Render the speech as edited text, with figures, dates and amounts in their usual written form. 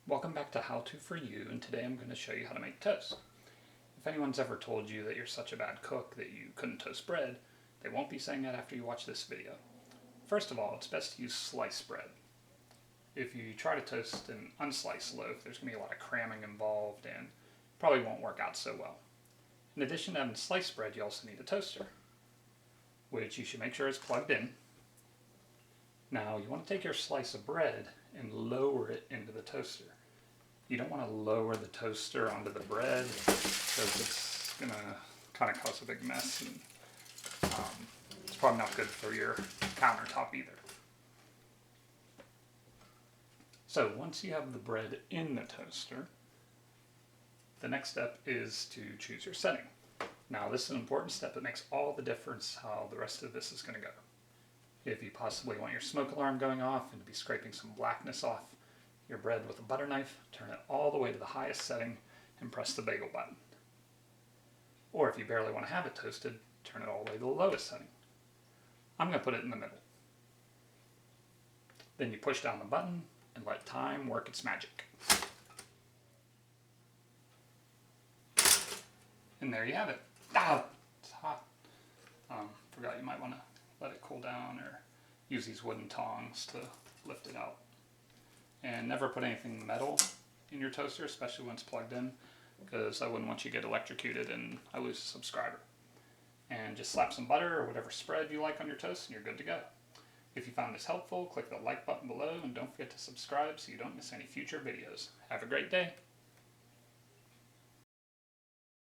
Welcome back to How To For You, and today I'm going to show you how to make toast. If anyone's ever told you that you're such a bad cook that you couldn't toast bread, they won't be saying that after you watch this video. First of all, it's best to use sliced bread. If you try to toast an unsliced loaf, there's going to be a lot of cramming involved and probably won't work out so well. In addition to having sliced bread, you also need a toaster, which you should make sure is plugged in. Now, you want to take your slice of bread and lower it into the toaster. You don't want to lower the toaster onto the bread because it's going to kind of cause a big mess, and it's probably not good for your countertop either. So once you have the bread in the toaster, the next step is to choose your setting. Now, this is an important step that makes all the difference how the rest of this is going to go. If you possibly want your smoke alarm going off and to be scraping some blackness off your bread with a butter knife, turn it all the way to the highest setting and press the bagel button. Or if you barely want to have it toasted, turn it all the way to the lowest setting. I'm going to put it in the middle. Then you push down the button and let time work its magic. And there you have it. Ah, it's hot. Forgot you might want to let it cool down or use these wooden tongs to lift it out. And never put anything metal in your toaster, especially when it's plugged in, because I wouldn't want you to get electrocuted and I lose a subscriber. And just slap some butter or whatever spread you like on your toast and you're good to go. If you found this helpful, click the like button below and don't forget to subscribe so you don't miss any future videos. Have a great day.